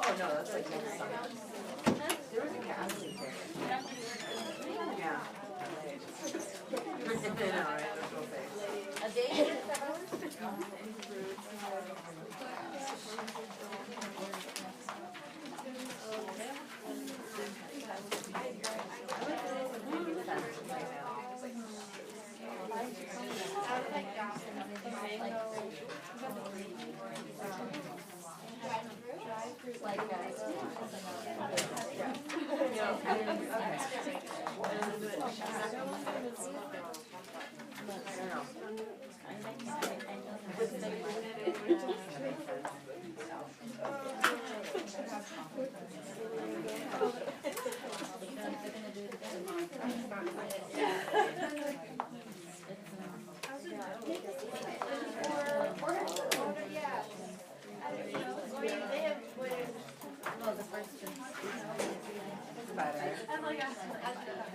Oh no, that's like next summer. There was a cat sleep there. Yeah. I know, right? That's real big. A day? 7 hours?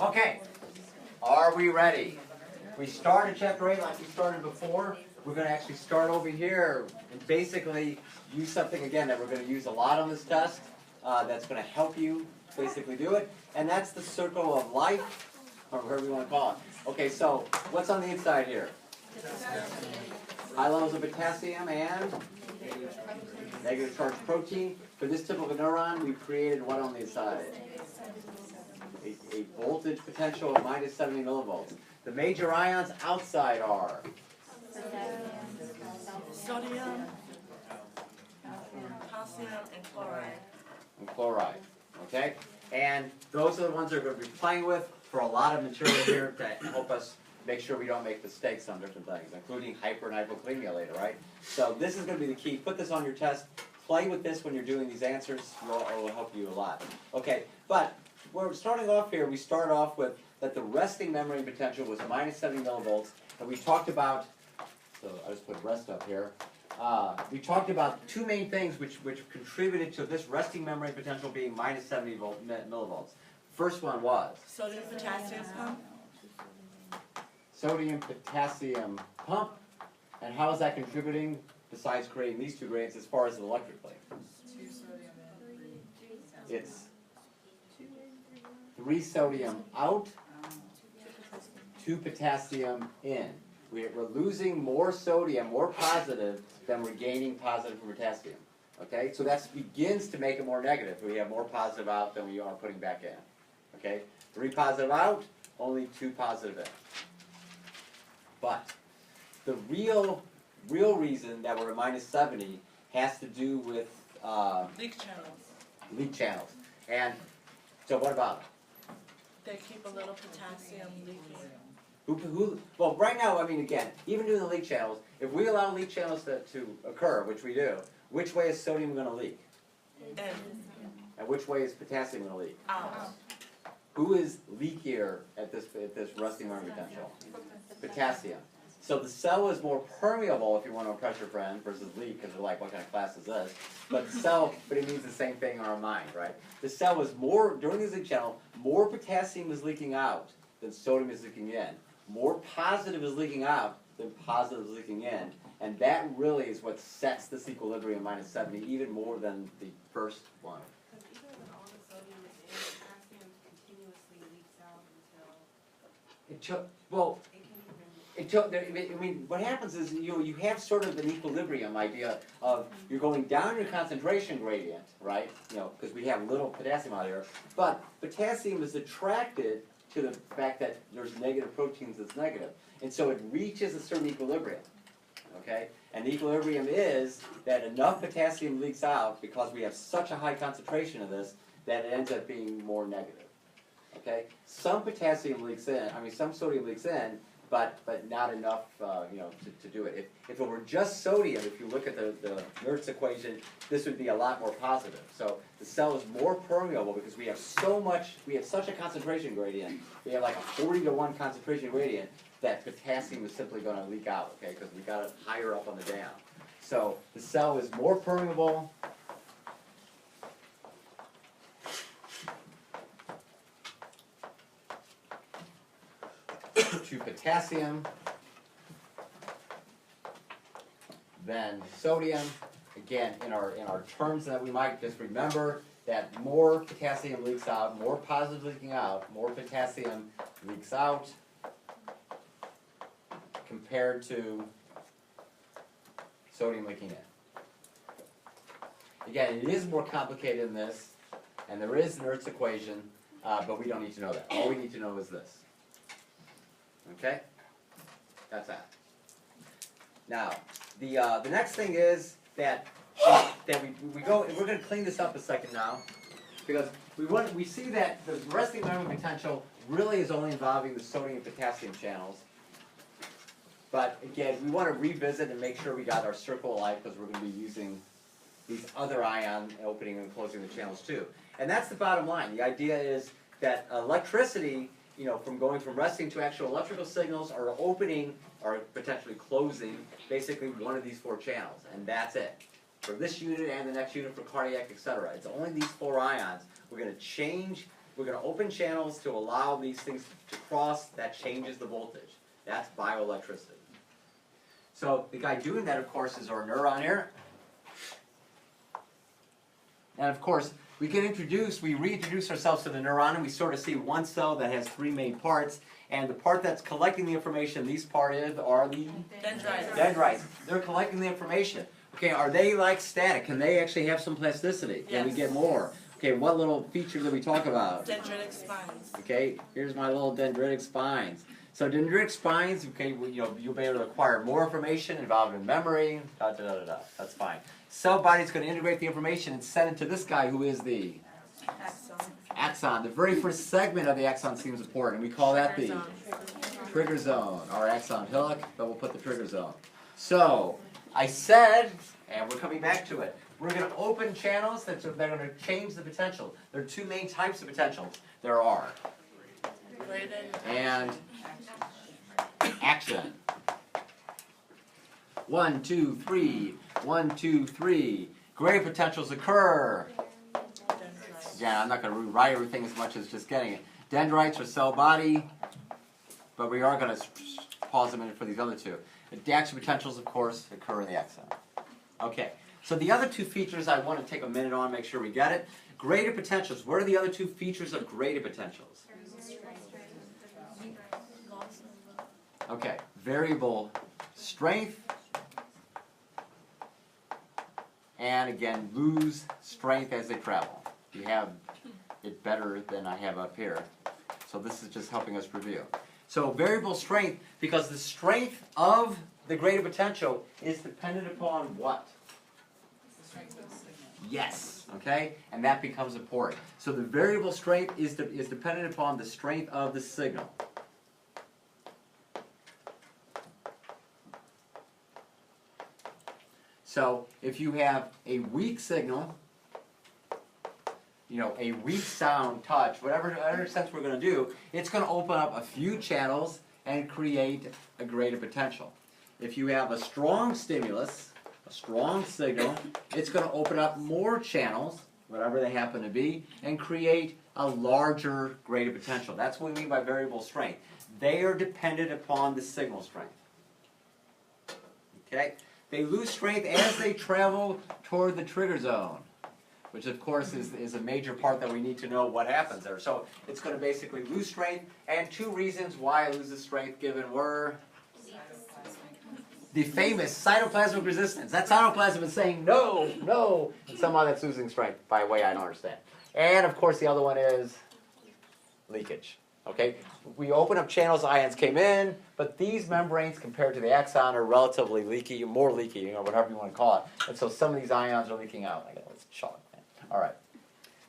Okay, are we ready? We started chapter 8 like we started before. We're going to actually start over here and basically use something again that we're going to use a lot on this test that's going to help you basically do it. And that's the circle of life, or whatever you want to call it. Okay, so what's on the inside here? High levels of potassium and negative charged protein. For this type of a neuron, we've created what on the inside? A voltage potential of minus 70 millivolts. The major ions outside are sodium, potassium, and chloride. And chloride. Okay? And those are the ones that we're going to be playing with for a lot of material here to help us make sure we don't make mistakes on different things, including hyper and hypokalemia later, right? So this is going to be the key. Put this on your test. Play with this when you're doing these answers. It will help you a lot. Okay, but we're starting off here. We start off with that the resting membrane potential was minus 70 millivolts, and we talked about, so I just put rest up here. We talked about two main things which contributed to this resting membrane potential being minus 70 millivolts. First one was Sodium potassium pump. sodium potassium pump, and how is that contributing besides creating these two gradients as far as electrically? It's 3 sodium out, 2 potassium in. We're losing more sodium, more positive, than we're gaining positive from potassium. Okay, so that begins to make it more negative. We have more positive out than we are putting back in. Okay, 3 positive out, only 2 positive in. But the real reason that we're at minus 70 has to do with Leak channels. leak channels. And so what about them? They keep a little potassium leaking. Well, right now, I mean, again, even doing the leak channels, if we allow leak channels to occur, which we do, which way is sodium going to leak? And And which way is potassium going to leak? out. Who is leakier at this resting membrane potential? Potassium. So the cell is more permeable, if you want to impress your friend, versus leak, because they're like, what kind of class is this? But the cell, but it means the same thing in our mind, right? The cell is more, during this leak channel, more potassium is leaking out than sodium is leaking in. More positive is leaking out than positive is leaking in. And that really is what sets this equilibrium minus 70, even more than the first one. Because even when all the sodium is in, potassium continuously leaks out until Well, it can even... I mean, what happens is you have sort of an equilibrium idea of you're going down your concentration gradient, right? You know, because we have little potassium out here, but potassium is attracted to the fact that there's negative proteins that's negative, and so it reaches a certain equilibrium. Okay, and the equilibrium is that enough potassium leaks out because we have such a high concentration of this that it ends up being more negative. Okay, some potassium leaks in. I mean, some sodium leaks in. but not enough, to do it. If it were just sodium, if you look at the Nernst equation, this would be a lot more positive. So the cell is more permeable because we have such a concentration gradient. We have like a 40-to-1 concentration gradient that potassium is simply going to leak out, okay, because we got it higher up on the dam. So the cell is more permeable. To potassium than sodium. Again, in our terms that we might just remember that more potassium leaks out, more positive leaking out, more potassium leaks out compared to sodium leaking in. Again, it is more complicated than this, and there is an Nernst equation, but we don't need to know that. All we need to know is this. Okay? That's that. Now, the next thing is that we go, and we're going to clean this up a second now, because we see that the resting membrane potential really is only involving the sodium and potassium channels. But again, we want to revisit and make sure we got our circle of life, because we're going to be using these other ion opening and closing the channels too. And that's the bottom line. The idea is that electricity, from going from resting to actual electrical signals are opening or potentially closing basically one of these 4 channels, and that's it. For this unit and the next unit for cardiac, etc. It's only these 4 ions. We're going to open channels to allow these things to cross. That changes the voltage. That's bioelectricity. So the guy doing that, of course, is our neuron here. And of course, we reintroduce ourselves to the neuron, and we sort of see one cell that has 3 main parts, and the part that's collecting the information, these are the dendrites. They're collecting the information. Okay, are they like static? Can they actually have some plasticity? Can we get more? Okay, what little feature did we talk about? Dendritic spines. Okay, here's my little dendritic spines. So dendritic spines, okay, you'll be able to acquire more information involved in memory, That's fine. Cell body's going to integrate the information and send it to this guy who is the axon. The very first segment of the axon seems important. We call that the trigger zone, our axon hillock, but we'll put the trigger zone. So I said, and we're coming back to it, we're going to open channels that are going to change the potential. There are 2 main types of potentials. There are and action. 1, 2, 3. 1, 2, 3. Gradient potentials occur. Yeah, I'm not going to rewrite everything as much as just getting it. Dendrites are cell body, but we are going to pause a minute for these other 2. The action potentials, of course, occur in the axon. Okay, so the other 2 features I want to take a minute on, make sure we get it. Gradient potentials. What are the other 2 features of gradient potentials? Okay, variable strength, and again, lose strength as they travel. You have it better than I have up here. So this is just helping us review. So variable strength, because the strength of the gradient potential is dependent upon what? The strength of the signal. Yes, okay? And that becomes important. So the variable strength is dependent upon the strength of the signal. So if you have a weak signal, a weak sound, touch, whatever sense we're going to do, it's going to open up a few channels and create a gradient potential. If you have a strong stimulus, a strong signal, it's going to open up more channels, whatever they happen to be, and create a larger gradient potential. That's what we mean by variable strength. They are dependent upon the signal strength. Okay? They lose strength as they travel toward the trigger zone, which of course is a major part that we need to know what happens there. So it's going to basically lose strength, and 2 reasons why it loses strength given were the famous cytoplasmic resistance. That cytoplasm is saying no, no, and somehow that's losing strength by a way I don't understand. And of course the other one is leakage. Okay, we open up channels, ions came in, but these membranes compared to the axon are relatively leaky, more leaky, whatever you want to call it. And so some of these ions are leaking out. Let's chalk. All right,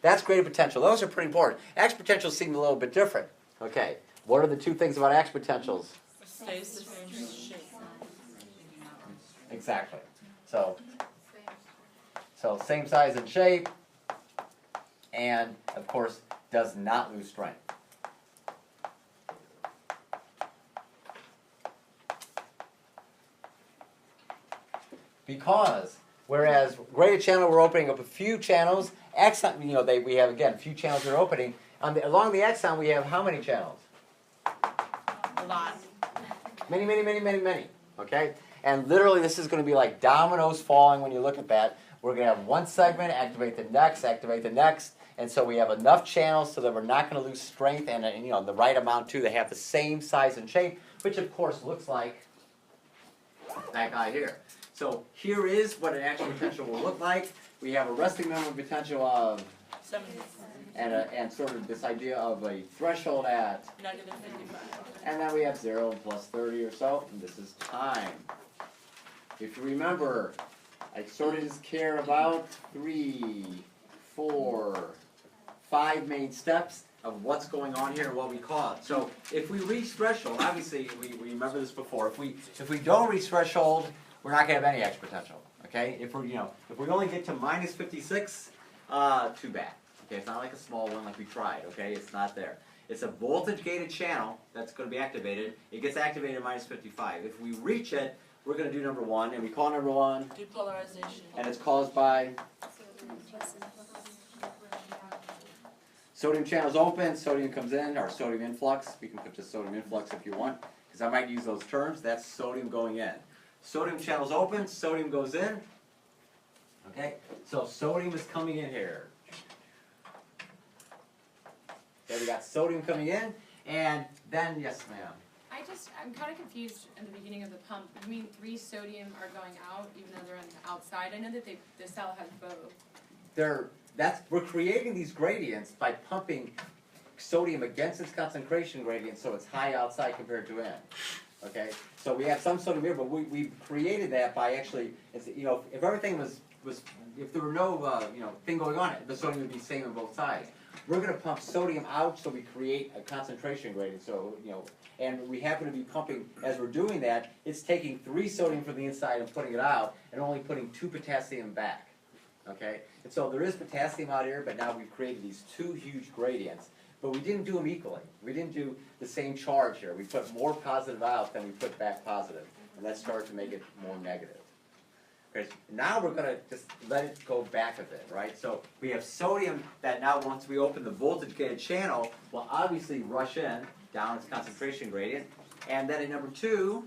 that's gradient potential. Those are pretty important. Action potentials seem a little bit different. Okay, what are the 2 things about action potentials? stays the same shape. Exactly. So same size and shape, and of course does not lose strength. Because whereas graded channel we're opening up a few channels, axon, we have again a few channels we're opening. Along the axon we have how many channels? A lot. Many. Okay? And literally this is going to be like dominoes falling when you look at that. We're going to have one segment, activate the next, and so we have enough channels so that we're not going to lose strength and the right amount too. They have the same size and shape, which of course looks like that guy here. So here is what an action potential will look like. We have a resting minimum potential of 70. and sort of this idea of a threshold at, Negative 55. and then we have 0 and plus 30 or so, and this is time. If you remember, I sort of just care about 3, 4, 5 main steps of what's going on here and what we call it. So if we reach threshold, obviously we remember this before. If we don't reach threshold, we're not going to have any action potential. Okay? If we only get to minus 56, too bad. Okay, it's not like a small one like we tried. Okay, it's not there. It's a voltage gated channel that's going to be activated. It gets activated at minus 55. If we reach it, we're going to do number 1, and we call number 1, Depolarization. and it's caused by sodium channels open, sodium comes in, or sodium influx. We can put just sodium influx if you want, because I might use those terms. That's sodium going in. Sodium channels open, sodium goes in. Okay, so sodium is coming in here. Okay, we got sodium coming in, and then, yes ma'am. I'm kind of confused in the beginning of the pump. You mean 3 sodium are going out even though they're on the outside? I know that the cell has both. We're creating these gradients by pumping sodium against its concentration gradient so it's high outside compared to in. Okay, so we have some sodium here, but we created that by actually, if everything was if there were no thing going on, the sodium would be the same on both sides. We're going to pump sodium out so we create a concentration gradient. So and we happen to be pumping, as we're doing that, it's taking 3 sodium from the inside and putting it out, and only putting 2 potassium back. Okay, and so there is potassium out here, but now we've created these 2 huge gradients. But we didn't do them equally. We didn't do the same charge here. We put more positive out than we put back positive, and that started to make it more negative. Okay, now we're going to just let it go back a bit, right? So we have sodium that now, once we open the voltage-gated channel, will obviously rush in, down its concentration gradient. And then in number 2,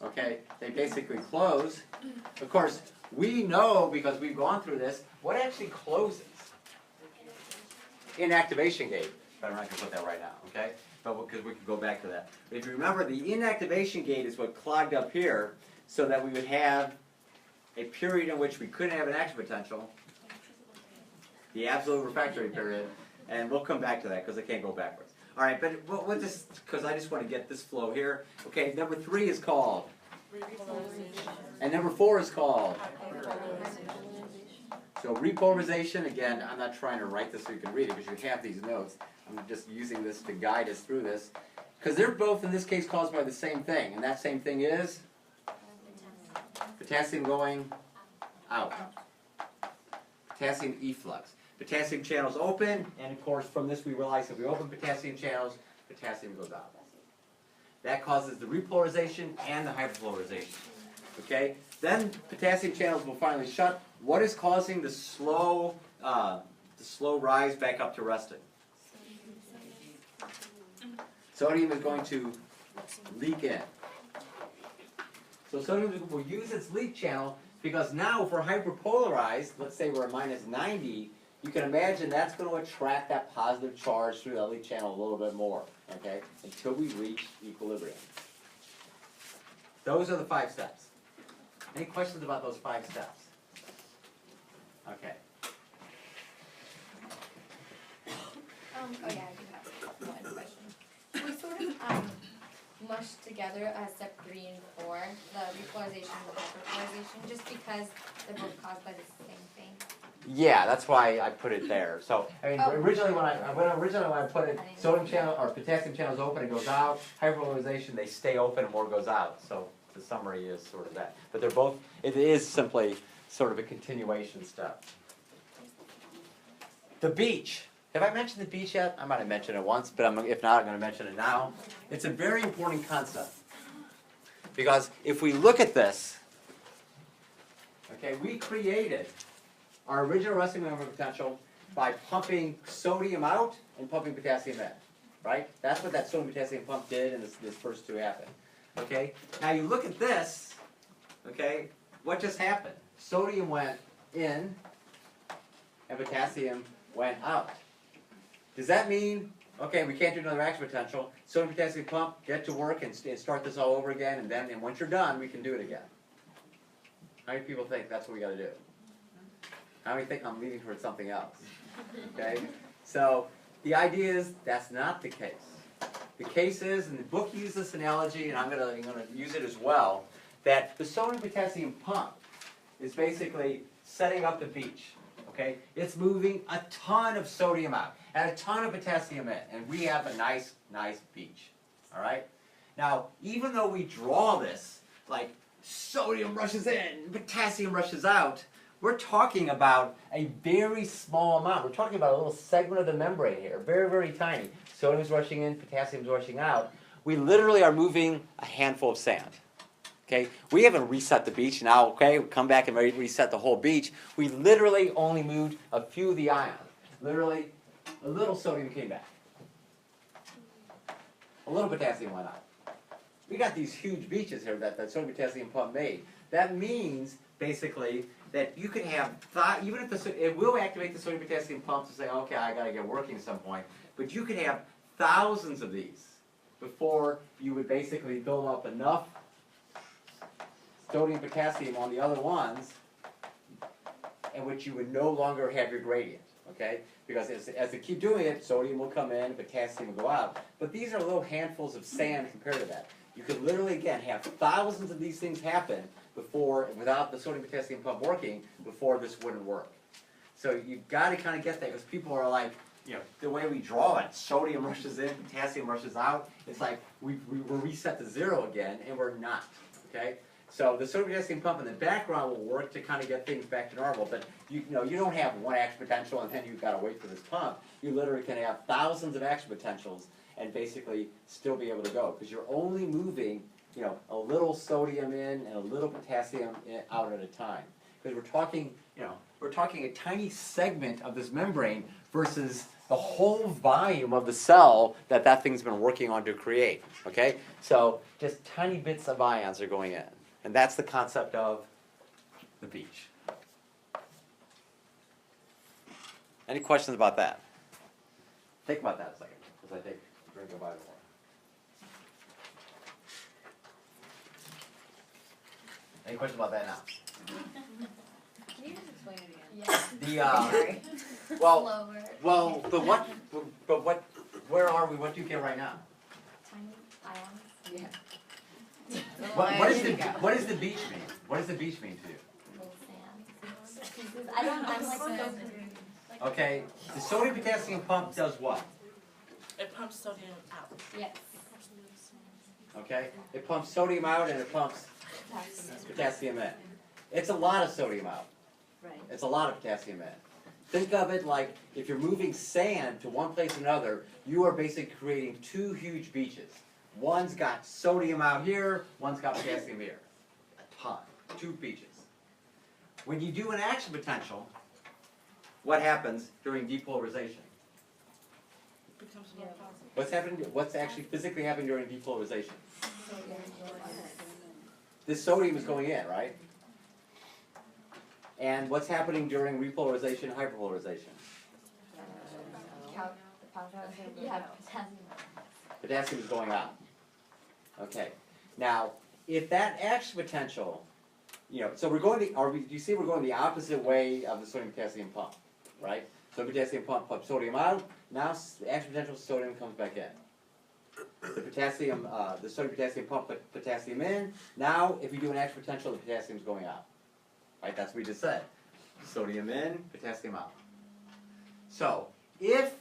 okay, they basically close. Of course, we know, because we've gone through this, what actually closes? Inactivation gate. But I'm not going to put that right now, okay? But because we can go back to that. But if you remember, the inactivation gate is what clogged up here so that we would have a period in which we couldn't have an action potential, the absolute refractory period, and we'll come back to that because I can't go backwards. All right, but we'll just, because I just want to get this flow here. Okay, number 3 is called, and number 4 is called. So repolarization, again, I'm not trying to write this so you can read it because you have these notes. I'm just using this to guide us through this. Because they're both, in this case, caused by the same thing. And that same thing is potassium going out. Potassium efflux. Potassium channels open, and of course from this we realize if we open potassium channels, potassium goes out. That causes the repolarization and the hyperpolarization. Okay? Then potassium channels will finally shut. What is causing the slow rise back up to resting? Sodium is going to leak in. So sodium will use its leak channel because now if we're hyperpolarized, let's say we're at minus 90, you can imagine that's going to attract that positive charge through that leak channel a little bit more, okay, until we reach equilibrium. Those are the 5 steps. Any questions about those 5 steps? Okay. Oh yeah, I do have one question. We sort of mushed together step 3 and 4, the repolarization and the hyperpolarization, just because they're both caused by the same thing. Yeah, that's why I put it there. So, I mean, originally when I put it, sodium channel or potassium channels open, it goes out. Hyperpolarization, they stay open and more goes out. So the summary is sort of that. But they're both, it is simply sort of a continuation step. The beach. Have I mentioned the beach yet? I might have mentioned it once, but if not, I'm going to mention it now. It's a very important concept. Because if we look at this, okay, we created our original resting membrane potential by pumping sodium out and pumping potassium in, right? That's what that sodium potassium pump did, and this first two happened. Okay. Now you look at this. Okay. What just happened? Sodium went in, and potassium went out. Does that mean, okay, we can't do another action potential? Sodium potassium pump, get to work and start this all over again, and once you're done, we can do it again. How many people think that's what we got to do? How many think I'm leaning towards something else? Okay? So the idea is that's not the case. The case is, and the book uses this analogy, and I'm gonna use it as well, that the sodium potassium pump is basically setting up the beach. Okay? It's moving a ton of sodium out and a ton of potassium in, and we have a nice beach. All right? Now, even though we draw this like sodium rushes in, potassium rushes out, we're talking about a very small amount. We're talking about a little segment of the membrane here, very, very tiny. Sodium's rushing in, potassium's rushing out. We literally are moving a handful of sand. Okay, we haven't reset the beach now. Okay, we come back and reset the whole beach. We literally only moved a few of the ions. Literally, a little sodium came back. A little potassium went out. We got these huge beaches here that sodium potassium pump made. That means basically that you could have even if it will activate the sodium potassium pump to say, okay, I got to get working at some point. But you could have thousands of these before you would basically build up enough sodium potassium on the other ones in which you would no longer have your gradient. Okay? Because as they keep doing it, sodium will come in, potassium will go out. But these are little handfuls of sand compared to that. You could literally, again, have thousands of these things happen before, without the sodium potassium pump working, before this wouldn't work. So you've got to kind of get that, because people are like, the way we draw it, sodium rushes in, potassium rushes out. It's like we're reset to zero again, and we're not. Okay? So the sodium potassium pump in the background will work to kind of get things back to normal, but you don't have one action potential and then you've got to wait for this pump. You literally can have thousands of action potentials and basically still be able to go, because you're only moving a little sodium in and a little potassium out at a time. Because we're talking a tiny segment of this membrane versus the whole volume of the cell that thing's been working on to create. Okay, so just tiny bits of ions are going in. And that's the concept of the beach. Any questions about that? Think about that a second, as I take a drink of water. Any questions about that now? Can you just explain it The again? Sorry. well, Slower. where are we? What do you get right now? Tiny ions. Yeah. What does the beach mean? What does the beach mean to you? Little sand. I'm like so. Okay, the sodium potassium pump does what? It pumps sodium out. Yes. Okay, it pumps sodium out and it pumps potassium in. It's a lot of sodium out. Right. It's a lot of potassium in. Think of it like if you're moving sand to one place or another, you are basically creating two huge beaches. One's got sodium out here, one's got potassium here. A ton. Two beaches. When you do an action potential, what happens during depolarization? It becomes more positive. What's happening? What's actually physically happening during depolarization? This sodium is going in, right? And what's happening during repolarization and hyperpolarization? You have potassium. Potassium is going out. Okay. Now, if that action potential, so we're going do you see we're going the opposite way of the sodium potassium pump, right? So potassium pump pumps sodium out. Now the action potential sodium comes back in. The sodium potassium pump put potassium in. Now, if we do an action potential, the potassium is going out. Right? That's what we just said. Sodium in, potassium out. So if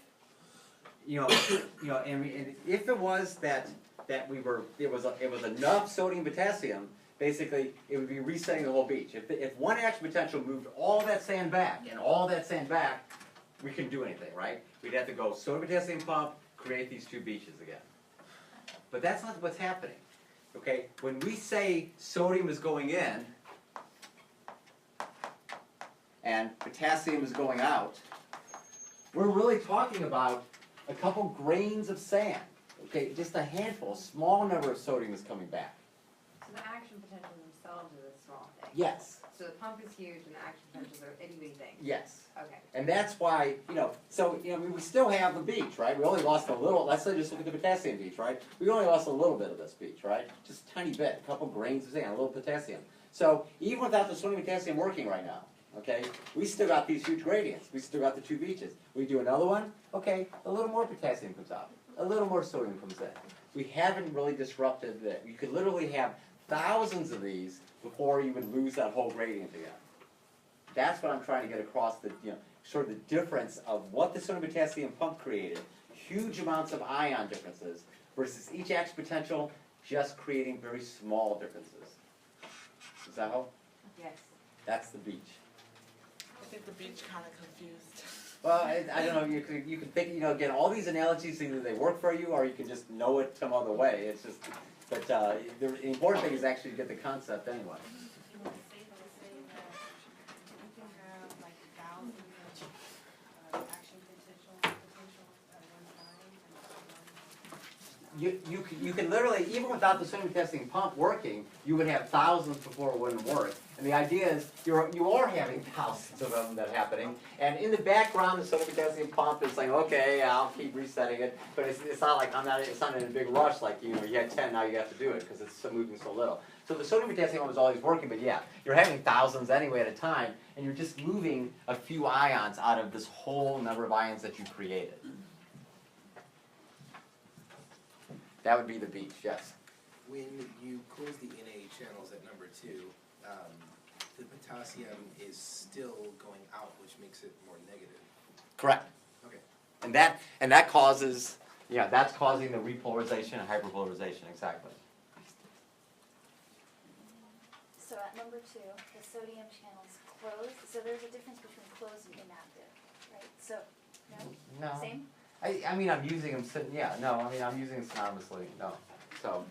and if it was that it was enough sodium potassium, basically it would be resetting the whole beach. If one action potential moved all that sand back and all that sand back, we couldn't do anything, right? We'd have to go sodium potassium pump, create these two beaches again. But that's not what's happening. Okay? When we say sodium is going in and potassium is going out, we're really talking about a couple grains of sand. Okay, just a handful, a small number of sodium is coming back. So the action potentials themselves are the small thing. Yes, So the pump is huge and the action potentials are itty bitty things. yes. Okay. And that's why, we still have the beach, right? We only lost a little, let's say just look at the potassium beach, right? We only lost a little bit of this beach, right? Just a tiny bit, a couple grains of sand, a little potassium. So even without the sodium potassium working right now, okay, we still got these huge gradients. We still got the two beaches. We do another one, okay, a little more potassium comes out. A little more sodium comes in. We haven't really disrupted that. You could literally have thousands of these before you would lose that whole gradient again. That's what I'm trying to get across, sort of the difference of what the sodium potassium pump created, huge amounts of ion differences, versus each action potential just creating very small differences. Does that help? Yes. That's the beach. I think the beach kind of confused. Well, I don't know, you can think, again, all these analogies, either they work for you or you can just know it some other way. It's just, but the important thing is actually to get the concept anyway. You want to say that you can have like thousands of action potentials at one time. You can literally, even without the sodium potassium pump working, you would have thousands before it wouldn't work. And the idea is you are having thousands of them that are happening. And in the background, the sodium potassium pump is like, okay, I'll keep resetting it. But it's not like it's not in a big rush like, you had 10, now you have to do it because it's moving so little. So the sodium potassium pump is always working, but yeah, you're having thousands anyway at a time, and you're just moving a few ions out of this whole number of ions that you created. That would be the beach, yes. When you close the NA channels at number 2, the potassium is still going out, which makes it more negative. Correct. Okay. And that causes, that's causing the repolarization and hyperpolarization, exactly. So at number 2, the sodium channel's closed. So there's a difference between closed and inactive, right? So, no? No. Same? I mean, I'm using them, I'm using them synonymously, no. So,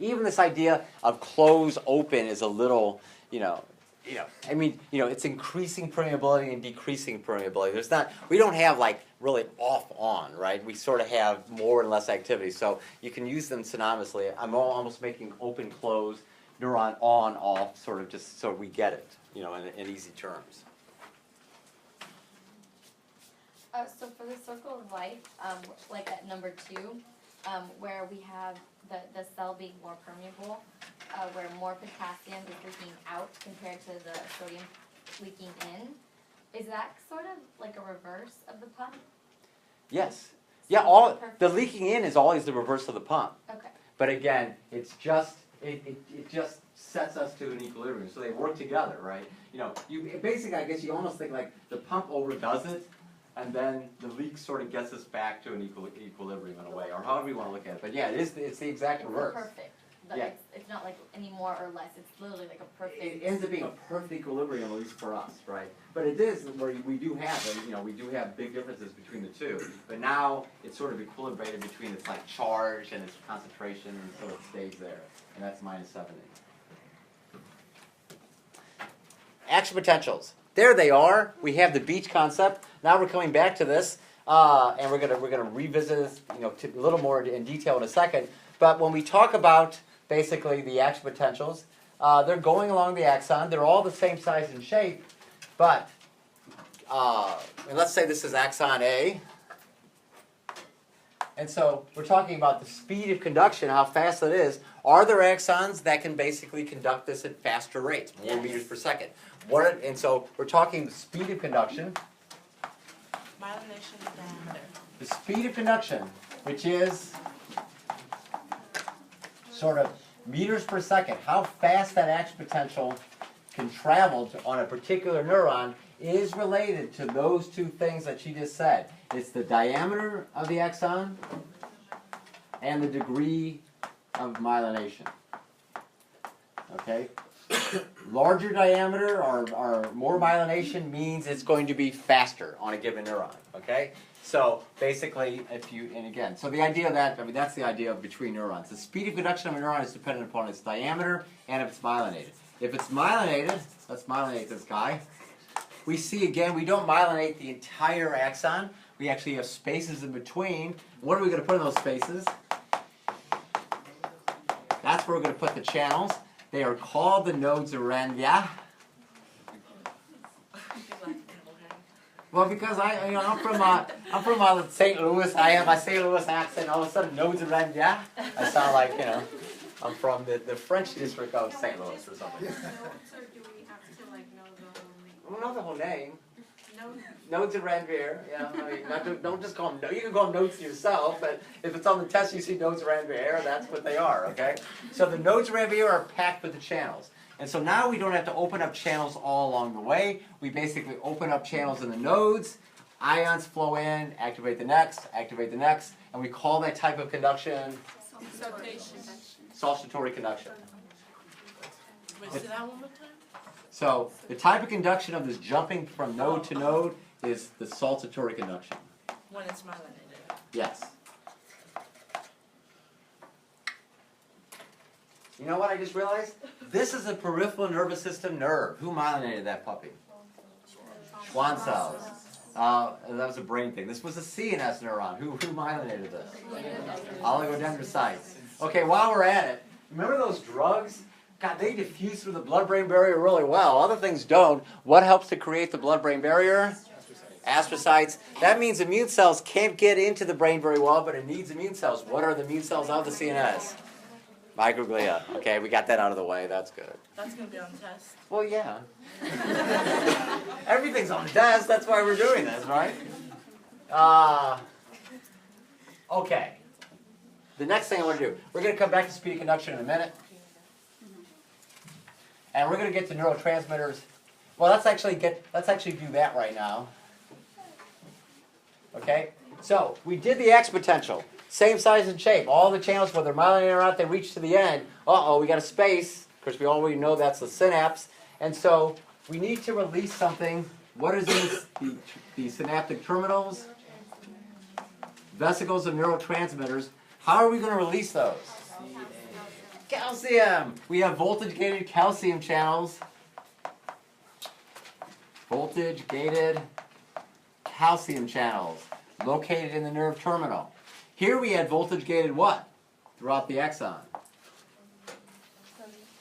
even this idea of close, open is a little, it's increasing permeability and decreasing permeability. We don't have like really off on, right? We sort of have more and less activity. So you can use them synonymously. I'm almost making open, close, neuron on, off, sort of just so we get it, in easy terms. So for the circle of life, like at number 2, where we have the cell being more permeable, where more potassium is leaking out compared to the sodium leaking in, is that sort of like a reverse of the pump? Yes. Yeah, the leaking in is always the reverse of the pump. Okay. But again, it's just it just sets us to an equilibrium. So they work together, right? Basically, I guess you almost think like the pump overdoes it, and then the leak sort of gets us back to an equilibrium in a way, or however you want to look at it. But yeah, it's the exact reverse. It's perfect. Yeah. It's not like any more or less. It's literally like a perfect. It ends up being a perfect equilibrium, at least for us, right? But it is where we do have big differences between the two. But now it's sort of equilibrated between its like charge and its concentration, and so it stays there. And that's -70. Action potentials. There they are. We have the beach concept. Now we're coming back to this, and we're gonna revisit this, a little more in detail in a second. But when we talk about basically the action potentials, they're going along the axon. They're all the same size and shape, but and let's say this is axon A. And so we're talking about the speed of conduction, how fast it is. Are there axons that can basically conduct this at faster rates, more meters per second? And so we're talking the speed of conduction. Myelination diameter. The speed of conduction, which is sort of meters per second, how fast that action potential can travel on a particular neuron is related to those two things that she just said. It's the diameter of the axon and the degree of myelination. Okay? Larger diameter or more myelination means it's going to be faster on a given neuron. Okay? So basically, so the idea of that, that's the idea of between neurons. The speed of conduction of a neuron is dependent upon its diameter and if it's myelinated. If it's myelinated, let's myelinate this guy. We see again, we don't myelinate the entire axon. We actually have spaces in between. What are we going to put in those spaces? That's where we're going to put the channels. They are called the nodes of Ranvier. Well, because I'm from St. Louis. I have my St. Louis accent. All of a sudden, nodes of Ranvier. I sound like I'm from the French district of St. Louis or something. Notes, or do we have to like know the whole name? Well, not the whole name. Notes. Nodes of Ranvier. Don't just call them. You can call them notes yourself, but if it's on the test, you see nodes of Ranvier. That's what they are. Okay. So the nodes of Ranvier are packed with the channels. And so now we don't have to open up channels all along the way. We basically open up channels in the nodes. Ions flow in, activate the next, and we call that type of conduction saltatory conduction. Wait, say that one more time? So the type of conduction of this jumping from node to node is the saltatory conduction. When it's myelinated. Yes. You know what I just realized? This is a peripheral nervous system nerve. Who myelinated that puppy? Schwann cells. That was a brain thing. This was a CNS neuron. Who myelinated this? Oligodendrocytes. Okay, while we're at it, remember those drugs? God, they diffuse through the blood-brain barrier really well. Other things don't. What helps to create the blood-brain barrier? Astrocytes. That means immune cells can't get into the brain very well, but it needs immune cells. What are the immune cells of the CNS? Microglia. Okay, we got that out of the way. That's good. That's going to be on the test. Well, yeah. Everything's on the test. That's why we're doing this, right? Okay. The next thing I want to do, we're going to come back to speed of conduction in a minute. And we're going to get to neurotransmitters. Well, let's actually do that right now. Okay? So, we did the X potential. Same size and shape. All the channels, whether myelinated or not, they reach to the end. We got a space. Of course, we already know that's the synapse. And so, we need to release something. What is this? The synaptic terminals, vesicles of neurotransmitters. How are we going to release those? Calcium. We have voltage-gated calcium channels. Voltage-gated calcium channels located in the nerve terminal. Here we had voltage-gated what? Throughout the axon.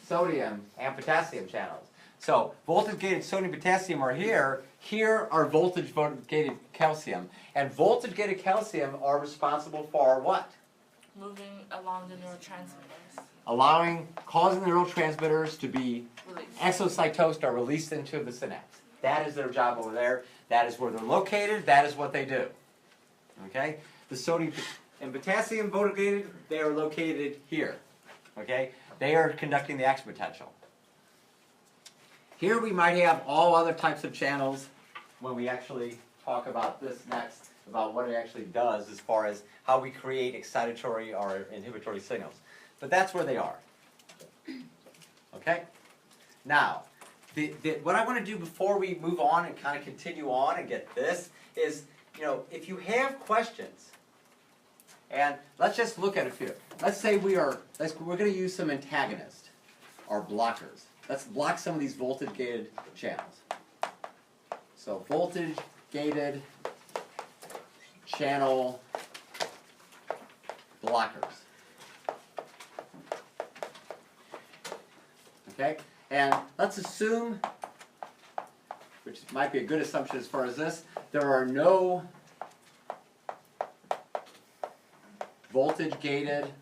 Sodium and potassium channels. So voltage-gated sodium and potassium are here. Here are voltage-gated calcium. And voltage-gated calcium are responsible for what? Moving along the neurotransmitters. Causing the neurotransmitters to be exocytosed or released into the synapse. That is their job over there. That is where they're located. That is what they do. Okay? The sodium and potassium voltage-gated, they are located here. Okay? They are conducting the X potential. Here we might have all other types of channels when we actually talk about this next, about what it actually does as far as how we create excitatory or inhibitory signals. But that's where they are. Okay? Now, what I want to do before we move on and kind of continue on and get this is, if you have questions, and let's just look at a few. Let's say we're going to use some antagonists or blockers. Let's block some of these voltage-gated channels. So voltage-gated channel blockers. Okay? And let's assume, which might be a good assumption as far as this, there are no voltage-gated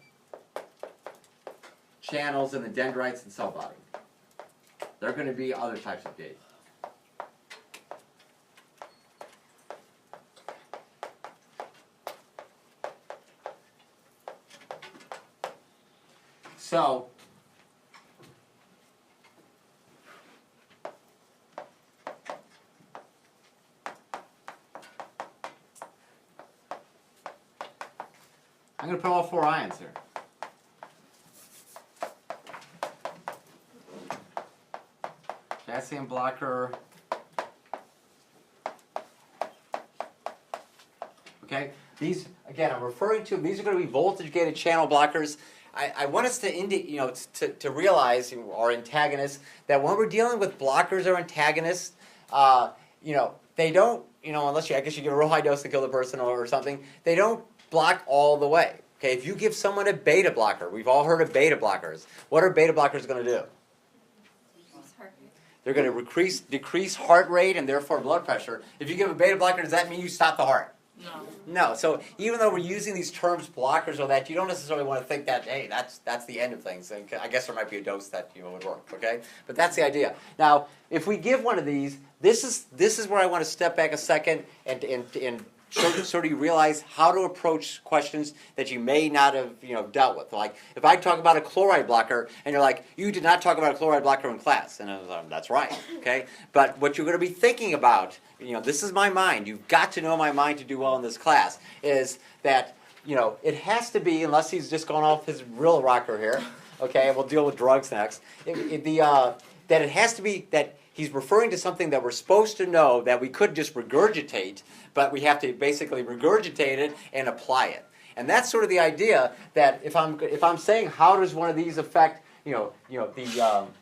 channels in the dendrites and cell body. There are going to be other types of gates. So, I'm going to put all 4 ions here. Potassium blocker. Okay, these, again, I'm referring to, these are going to be voltage-gated channel blockers. I want us to, to realize, our antagonists, that when we're dealing with blockers or antagonists, they don't, unless I guess you give a real high dose to kill the person or something, they don't block all the way. Okay, if you give someone a beta blocker, we've all heard of beta blockers. What are beta blockers going to do? They're going to decrease heart rate and therefore blood pressure. If you give a beta blocker, does that mean you stop the heart? No. So even though we're using these terms, blockers or that, you don't necessarily want to think that, hey, that's the end of things. And I guess there might be a dose that would work. Okay, but that's the idea. Now, if we give one of these, this is where I want to step back a second and sort of realize how to approach questions that you may not have dealt with. Like if I talk about a chloride blocker and you're like, you did not talk about a chloride blocker in class, and I was like, that's right. Okay, but what you're going to be thinking about, this is my mind. You've got to know my mind to do well in this class. Is that it has to be, unless he's just gone off his real rocker here. Okay, we'll deal with drugs next. That it has to be that he's referring to something that we're supposed to know that we could just regurgitate, but we have to basically regurgitate it and apply it. And that's sort of the idea that if I'm saying how does one of these affect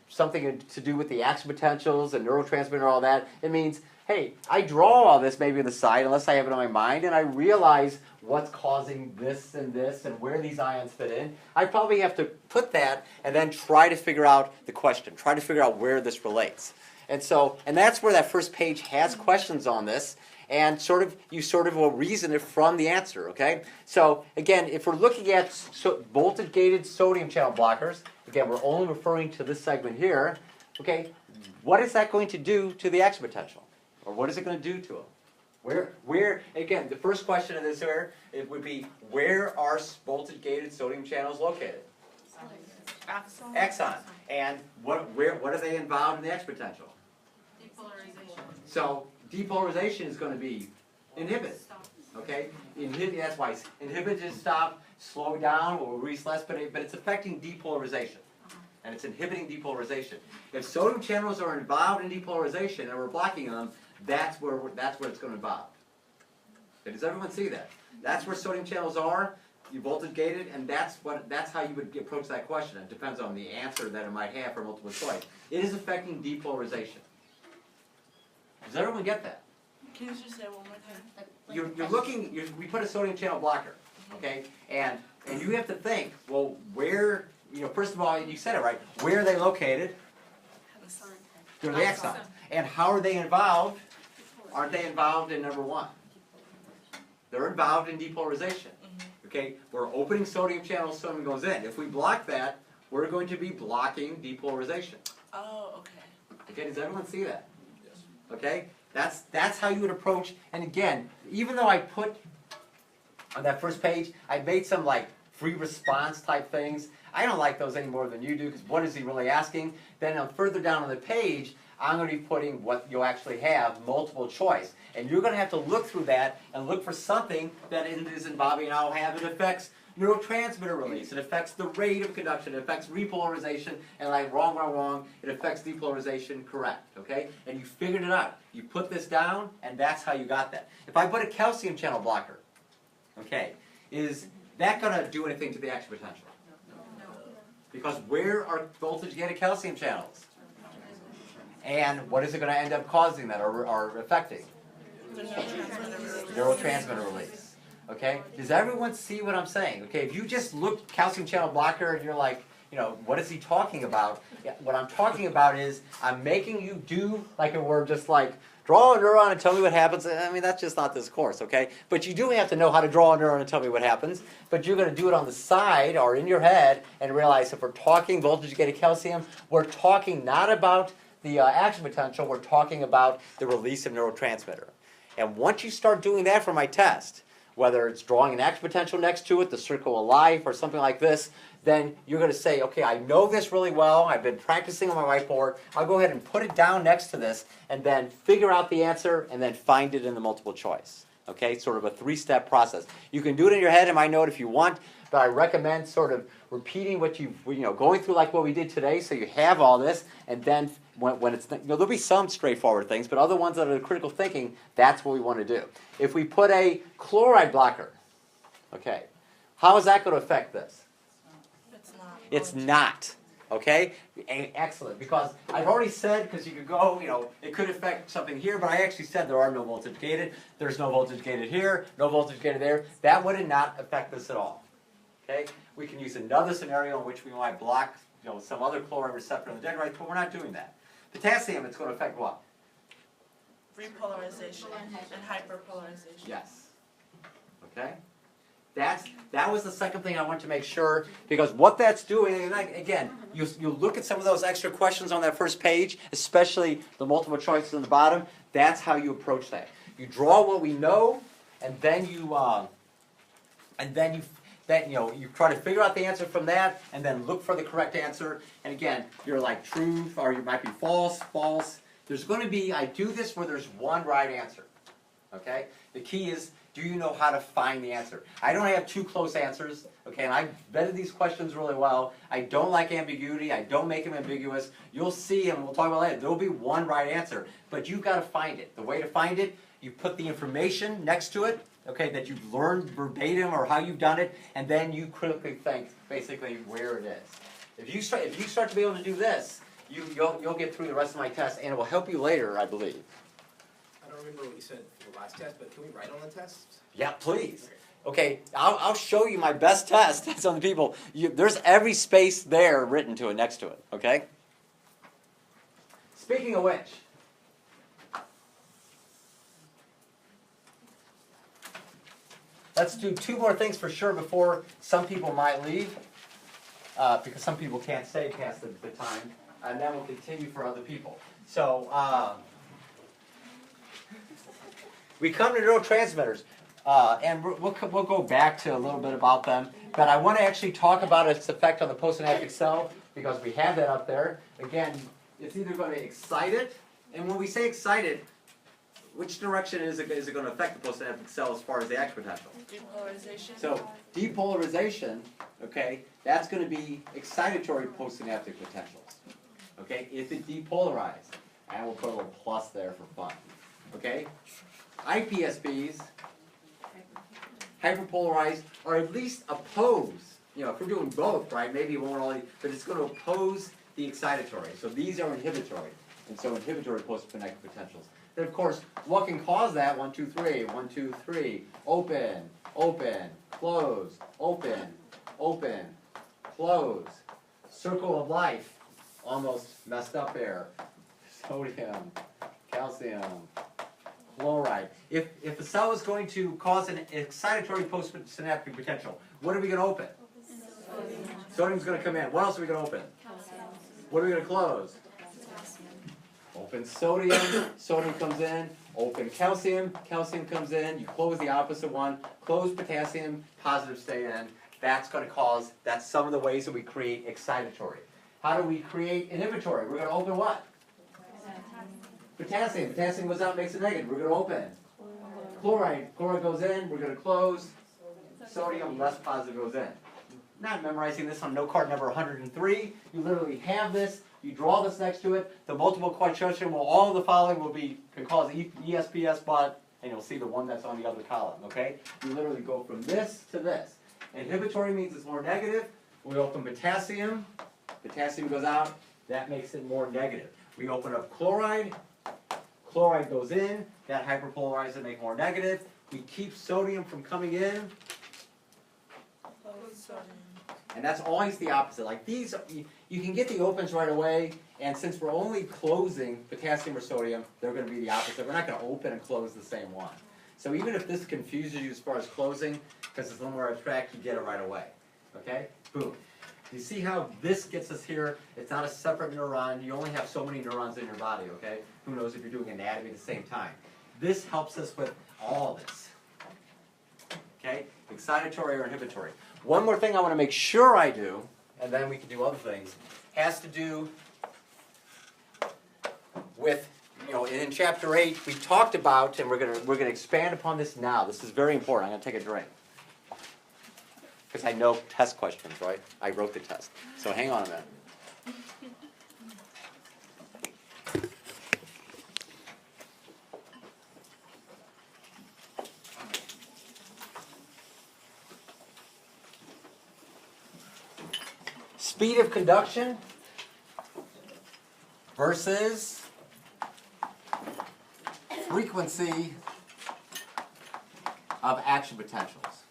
something to do with the action potentials and neurotransmitter and all that, it means, hey, I draw all this maybe on the side unless I have it on my mind, and I realize what's causing this and where these ions fit in. I probably have to put that and then try to figure out the question, try to figure out where this relates. And that's where that first page has questions on this, and you will reason it from the answer, okay? So again, if we're looking at voltage-gated sodium channel blockers, again, we're only referring to this segment here, okay? What is that going to do to the action potential? Or what is it going to do to them? Where again, the first question in this here, it would be, where are voltage-gated sodium channels located? Axon. And what are they involved in the action potential? Depolarization. So depolarization is going to be inhibited. Okay? That's why inhibit is stop, slow down, or release less, but it's affecting depolarization. And it's inhibiting depolarization. If sodium channels are involved in depolarization and we're blocking them, that's where it's going to involve. Okay, does everyone see that? That's where sodium channels are. You voltage gated, and that's how you would approach that question. It depends on the answer that it might have for multiple choice. It is affecting depolarization. Does everyone get that? Can you just say it one more time? You're looking. We put a sodium channel blocker, okay, and you have to think. Well, where? First of all, you said it right. Where are they located? They're the axons. And how are they involved? Aren't they involved in number one? They're involved in depolarization. Okay, we're opening sodium channels, sodium goes in. If we block that, we're going to be blocking depolarization. Oh, okay. Okay, does everyone see that? Yes. Okay, that's how you would approach. And again, even though I put on that first page, I made some like free response type things. I don't like those any more than you do, because what is he really asking? Then further down on the page, I'm going to be putting what you'll actually have, multiple choice. And you're going to have to look through that and look for something that is involving, I'll have it affects neurotransmitter release, it affects the rate of conduction, it affects repolarization, and like wrong, it affects depolarization, correct, okay? And you figured it out. You put this down, and that's how you got that. If I put a calcium channel blocker, okay, is that going to do anything to the action potential? No. Because where are voltage-gated calcium channels? And what is it going to end up causing that or affecting? The Neurotransmitter release. Okay? Does everyone see what I'm saying? Okay, if you just look calcium channel blocker and you're like, what is he talking about? Yeah, what I'm talking about is I'm making you do like a word just like draw a neuron and tell me what happens. I mean, that's just not this course, okay? But you do have to know how to draw a neuron and tell me what happens. But you're going to do it on the side or in your head and realize if we're talking voltage-gated calcium, we're talking not about the action potential, we're talking about the release of neurotransmitter. And once you start doing that for my test, whether it's drawing an action potential next to it, the circle of life, or something like this, then you're going to say, okay, I know this really well, I've been practicing on my whiteboard, I'll go ahead and put it down next to this, and then figure out the answer, and then find it in the multiple choice. Okay, sort of a 3-step process. You can do it in your head in my note if you want, but I recommend sort of repeating what going through like what we did today, so you have all this, and then when it's, there'll be some straightforward things, but other ones that are critical thinking, that's what we want to do. If we put a chloride blocker, okay, how is that going to affect this? It's not. It's not. Okay? Excellent. Because I've already said, because you could go, it could affect something here, but I actually said there are no voltage gated. There's no voltage gated here, no voltage gated there. That would not affect this at all. Okay? We can use another scenario in which we might block, some other chloride receptor on the dendrites, but we're not doing that. Potassium, it's going to affect what? Repolarization and hyperpolarization. Yes. Okay? That was the second thing I want to make sure, because what that's doing, and again, you look at some of those extra questions on that first page, especially the multiple choices on the bottom, that's how you approach that. You draw what we know, and then you try to figure out the answer from that, and then look for the correct answer. And again, you're like true, or you might be false, false. There's going to be, I do this where there's one right answer. Okay? The key is, do you know how to find the answer? I don't have 2 close answers, okay, and I vetted these questions really well. I don't like ambiguity. I don't make them ambiguous. You'll see, and we'll talk about that, there'll be one right answer, but you've got to find it. The way to find it, you put the information next to it, okay, that you've learned verbatim or how you've done it, and then you critically think, basically, where it is. If you start to be able to do this, you'll get through the rest of my test, and it will help you later, I believe. I don't remember what you said for the last test, but can we write on the test? Yeah, please. Okay, I'll show you my best test. That's on the people. There's every space there written to it, next to it, okay? Speaking of which, let's do 2 more things for sure before some people might leave, because some people can't stay past the time, and then we'll continue for other people. So, we come to neurotransmitters, and we'll go back to a little bit about them, but I want to actually talk about its effect on the postsynaptic cell, because we have that up there. Again, it's either going to excite it, and when we say excite it, which direction is it going to affect the postsynaptic cell as far as the action potential? Depolarization. So, depolarization, okay, that's going to be excitatory postsynaptic potentials, okay, if it depolarized. And we'll put a little plus there for fun, okay? IPSBs, hyperpolarized, or at least oppose, if we're doing both, right, maybe it won't only, but it's going to oppose the excitatory. So these are inhibitory, and so inhibitory postsynaptic potentials. Then of course, what can cause that? 1, 2, 3, 1, 2, 3, open, open, close, open, open, close. Circle of life, almost messed up there. Sodium, calcium, chloride. If the cell is going to cause an excitatory postsynaptic potential, what are we going to open? Sodium's going to come in. What else are we going to open? What are we going to close? Open sodium, sodium comes in. Open calcium, calcium comes in. You close the opposite one. Close potassium, positive stay in. That's going to cause, that's some of the ways that we create excitatory. How do we create inhibitory? We're going to open what? Potassium. Potassium goes out, makes it negative. We're going to open. Chloride. Chloride goes in. We're going to close. Sodium, less positive, goes in. Not memorizing this on note card number 103. You literally have this. You draw this next to it. The multiple quadrilateral will, all of the following can cause ESPS, but, and you'll see the one that's on the other column, okay? You literally go from this to this. Inhibitory means it's more negative. We open potassium. Potassium goes out. That makes it more negative. We open up chloride. Chloride goes in. That hyperpolarizes it, make more negative. We keep sodium from coming in. And that's always the opposite. Like these, you can get the opens right away, and since we're only closing potassium or sodium, they're going to be the opposite. We're not going to open and close the same one. So even if this confuses you as far as closing, because it's a little more abstract, you get it right away. Okay? Boom. You see how this gets us here? It's not a separate neuron. You only have so many neurons in your body, okay? Who knows if you're doing anatomy at the same time. This helps us with all this. Okay? Excitatory or inhibitory. One more thing I want to make sure I do, and then we can do other things, has to do with, in chapter 8, we talked about, and we're gonna expand upon this now. This is very important. I'm gonna take a drink. Because I know test questions, right? I wrote the test. So hang on a minute. Speed of conduction versus frequency of action potentials.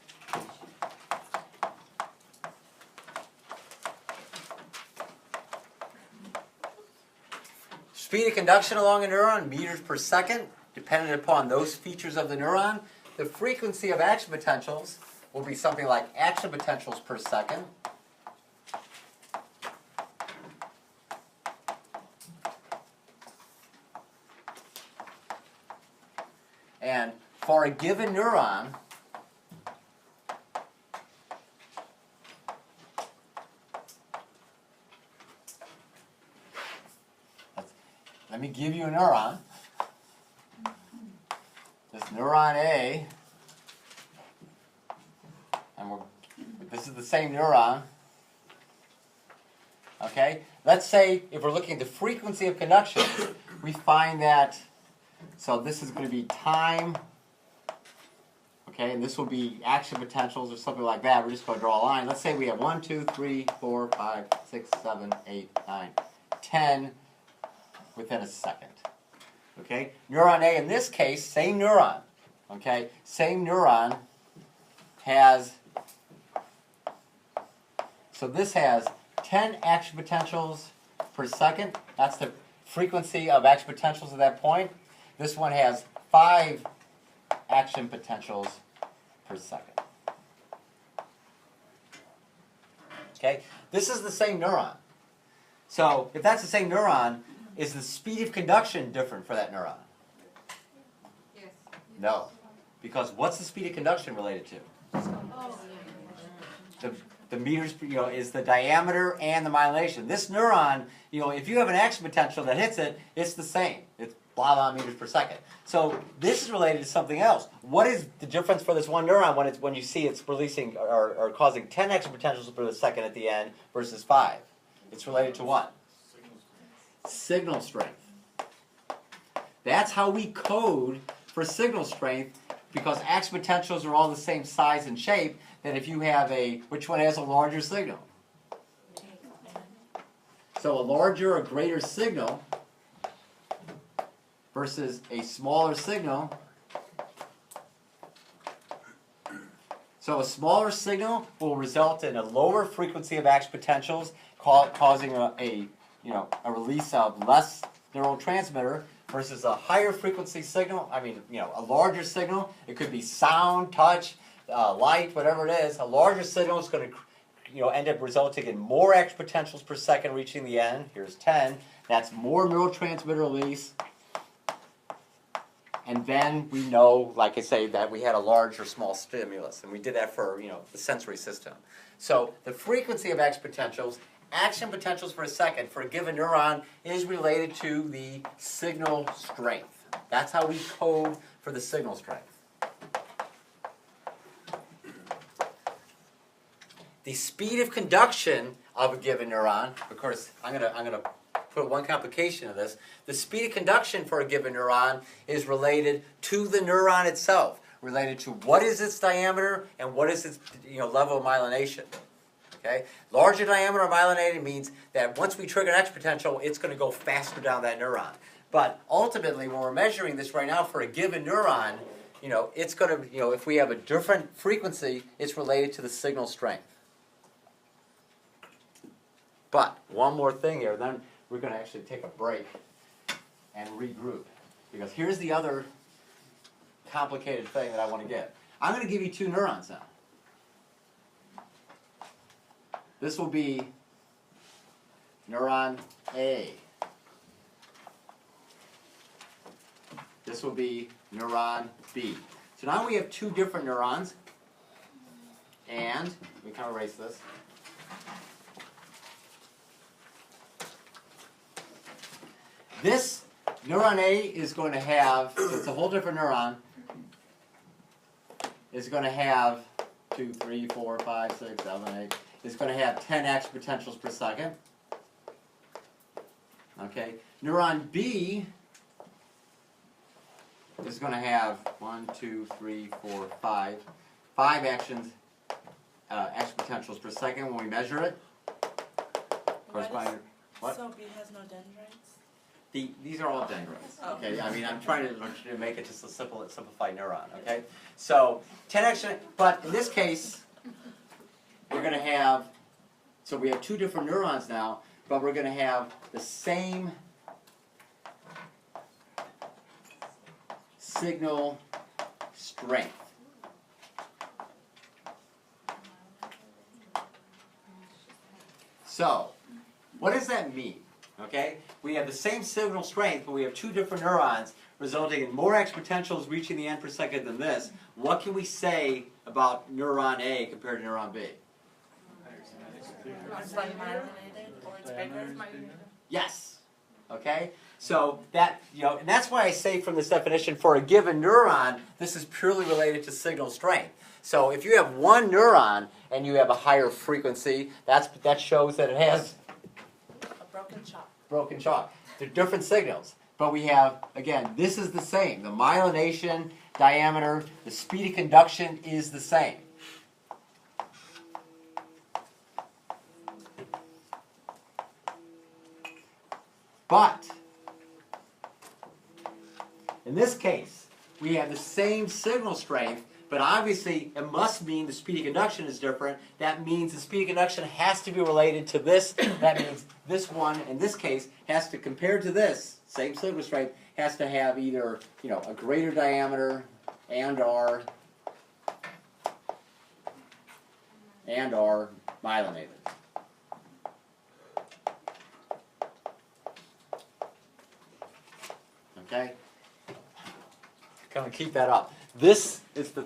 Speed of conduction along a neuron, meters per second, dependent upon those features of the neuron. The frequency of action potentials will be something like action potentials per second. And for a given neuron, let me give you a neuron. This neuron A, and this is the same neuron. Okay? Let's say if we're looking at the frequency of conduction, we find that, so this is going to be time, okay, and this will be action potentials or something like that. We're just going to draw a line. Let's say we have 1, 2, 3, 4, 5, 6, 7, 8, 9, 10 within a second. Okay? Neuron A, in this case, same neuron. Okay? Same neuron has, so this has 10 action potentials per second. That's the frequency of action potentials at that point. This one has 5 action potentials per second. Okay? This is the same neuron. So, if that's the same neuron, is the speed of conduction different for that neuron? Yes. No. Because what's the speed of conduction related to? The meters, is the diameter and the myelination. This neuron, if you have an action potential that hits it, it's the same. It's blah blah meters per second. So this is related to something else. What is the difference for this one neuron when you see it's releasing or causing 10 action potentials per second at the end versus 5? It's related to what? Signal strength. That's how we code for signal strength, because action potentials are all the same size and shape. That if you have which one has a larger signal? So a larger or greater signal versus a smaller signal. So a smaller signal will result in a lower frequency of action potentials, causing a release of less neurotransmitter, versus a higher frequency signal. A larger signal. It could be sound, touch, light, whatever it is. A larger signal is going to end up resulting in more action potentials per second reaching the end. Here's 10. That's more neurotransmitter release. And then we know, like I say, that we had a large or small stimulus. And we did that for the sensory system. So the frequency of action potentials per second for a given neuron is related to the signal strength. That's how we code for the signal strength. The speed of conduction of a given neuron, of course, I'm gonna put one complication of this. The speed of conduction for a given neuron is related to the neuron itself, related to what is its diameter and what is its level of myelination. Okay? Larger diameter myelinated means that once we trigger an action potential, it's going to go faster down that neuron. But ultimately, when we're measuring this right now for a given neuron, it's going to, if we have a different frequency, it's related to the signal strength. But one more thing here, then we're going to actually take a break and regroup. Because here's the other complicated thing that I want to get. I'm going to give you 2 neurons now. This will be neuron A. This will be neuron B. So now we have 2 different neurons. And, we kind of erase this. neuron A is going to have, it's a whole different neuron, is going to have 2, 3, 4, 5, 6, 7, 8. It's going to have 10 action potentials per second. Okay. Neuron B is going to have 1, 2, 3, 4, 5 action potentials per second when we measure it. Corresponding. What? So B has no dendrites? These are all dendrites. Oh. Okay. I mean, I'm trying to make it just a simplified neuron. Okay. So 10 action, but in this case, we're going to have. So we have two different neurons now, but we're going to have the same signal strength. So, what does that mean? Okay, we have the same signal strength, but we have two different neurons, resulting in more action potentials reaching the end per second than this. What can we say about neuron A compared to neuron B? It's like myelinated or it's bigger? Yes. Okay? So that, and that's why I say from this definition, for a given neuron, this is purely related to signal strength. So if you have one neuron and you have a higher frequency, that shows that it has A broken chalk. broken chalk. They're different signals. But we have, again, this is the same. The myelination diameter, the speed of conduction is the same. But in this case, we have the same signal strength, but obviously it must mean the speed of conduction is different. That means the speed of conduction has to be related to this. That means this one, in this case, has to, compared to this, same signal strength, has to have either, a greater diameter and or myelinated. Okay? Kind of keep that up. This is the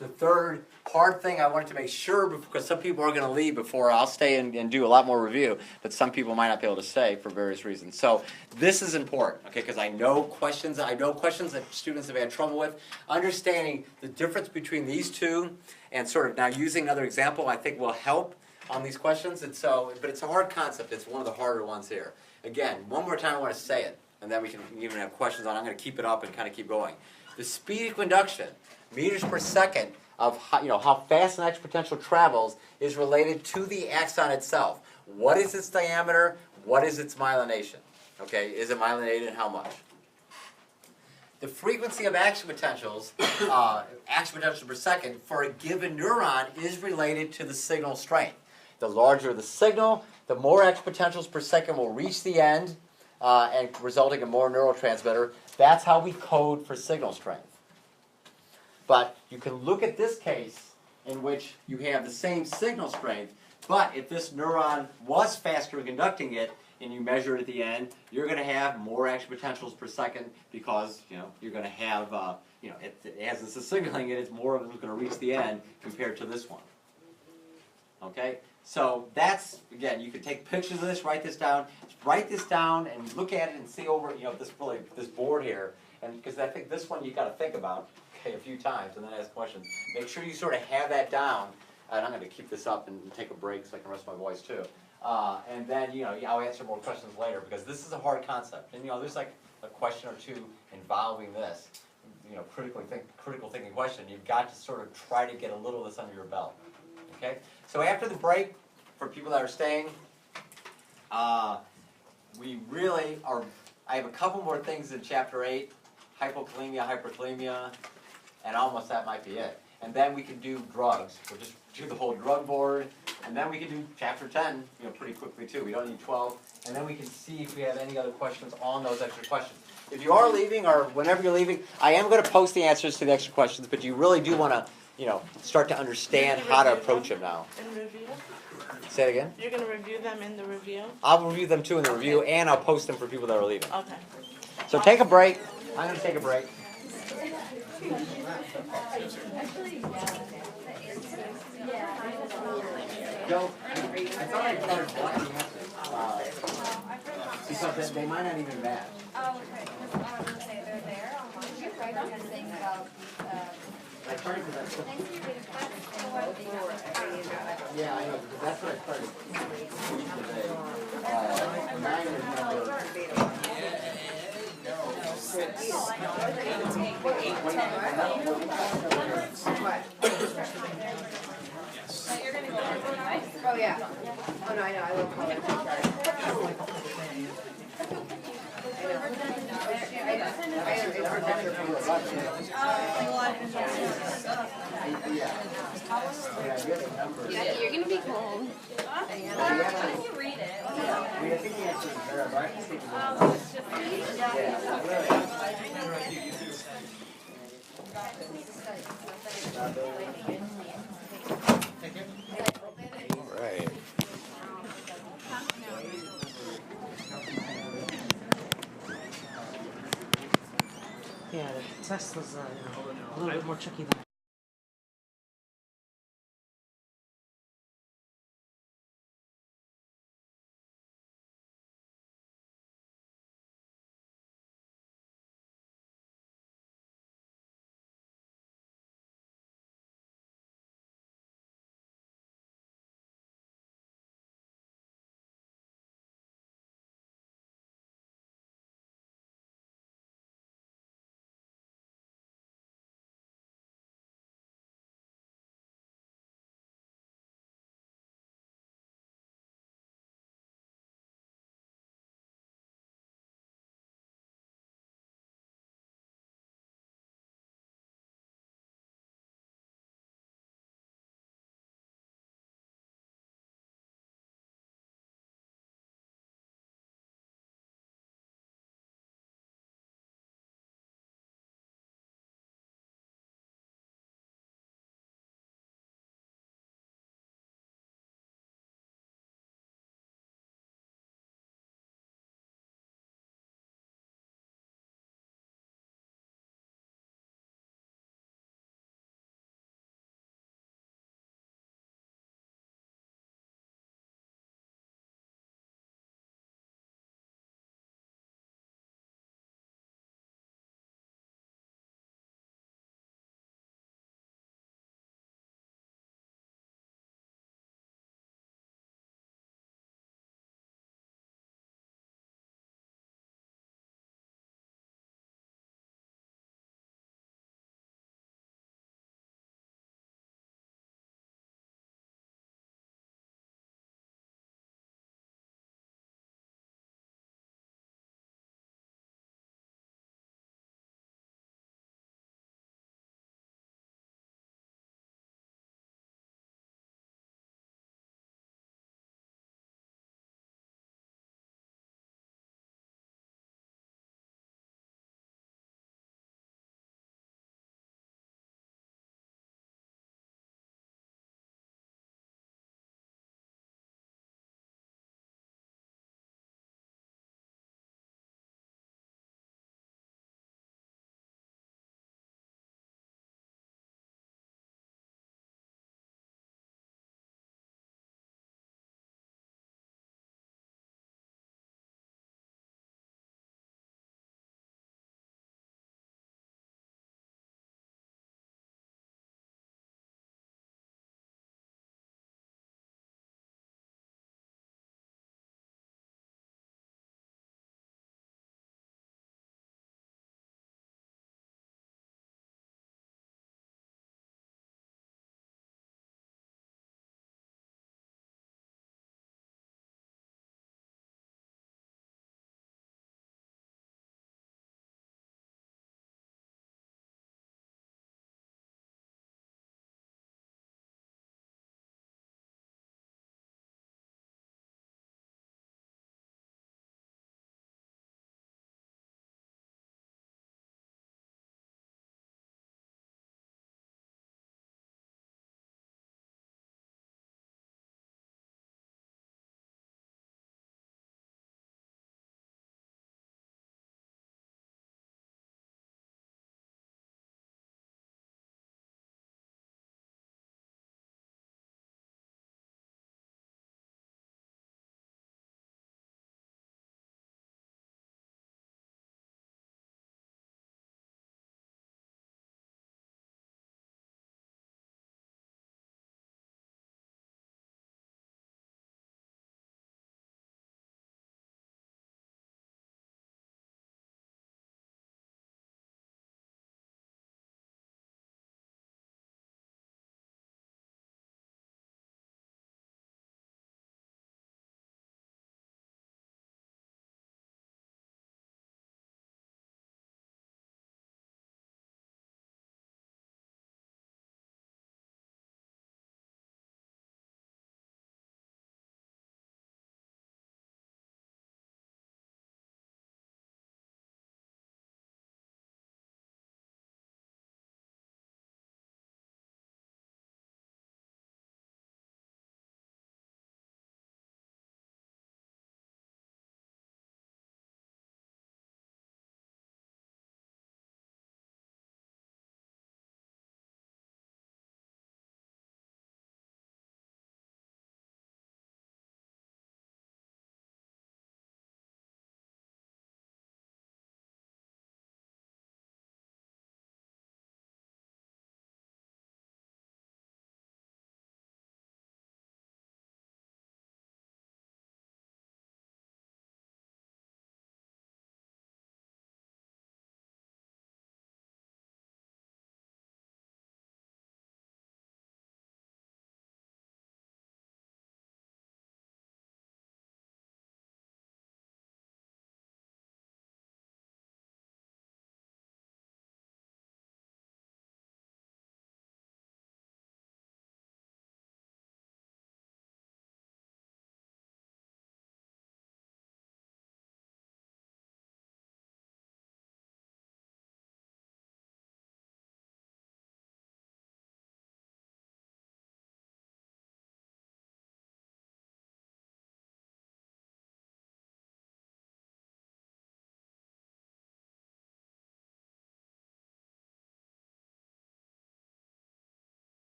third hard thing I wanted to make sure, because some people are going to leave before I'll stay and do a lot more review, but some people might not be able to stay for various reasons. So this is important, okay, because I know questions that students have had trouble with. Understanding the difference between these two and sort of now using another example I think will help on these questions. And so, but it's a hard concept. It's one of the harder ones here. Again, one more time I want to say it, and then we can even have questions on it. I'm going to keep it up and kind of keep going. The speed of conduction, meters per second, of how fast an action potential travels is related to the axon itself. What is its diameter? What is its myelination? Okay, is it myelinated and how much? The frequency of action potentials per second for a given neuron is related to the signal strength. The larger the signal, the more action potentials per second will reach the end, and resulting in more neurotransmitter. That's how we code for signal strength. But you can look at this case in which you have the same signal strength, but if this neuron was faster in conducting it and you measure it at the end, you're going to have more action potentials per second because you're going to have as it's signaling it, it's more of it's going to reach the end compared to this one. Okay, so that's, again, you can take pictures of this, write this down and look at it and see over this board here, and because I think this one you got to think about a few times and then ask questions. Make sure you sort of have that down, and I'm going to keep this up and take a break so I can rest my voice too. And then I'll answer more questions later because this is a hard concept, and there's like a question or two involving this. Critical thinking question. You've got to sort of try to get a little of this under your belt. Okay. So after the break, for people that are staying, we really are. I have a couple more things in Chapter 8, hypokalemia, hyperkalemia, and almost that might be it. And then we can do drugs. We'll just do the whole drug board, and then we can do Chapter 10, pretty quickly too. We don't need 12, and then we can see if we have any other questions on those extra questions. If you are leaving, or whenever you're leaving, I am going to post the answers to the extra questions, but you really do want to, start to understand how to approach them now. In review? Say it again? You're going to review them in the review? I'll review them too in the review, and I'll post them for people that are leaving. Okay. So take a break. I'm going to take a break. Joe, I thought I started blocking answers. because they might not even match. Oh, okay, 'cause I was gonna say they're there on one. You're right on the thing about I started because I took, thanks for getting back to the yeah, I know, because that's what I started today. 9 is number. Oh, yeah. Oh, no, I know, I will call it. You're gonna be cold. Read it. I think he actually deserves, right? I think he Oh, it's just. Right. Yeah, the test was a little bit more tricky than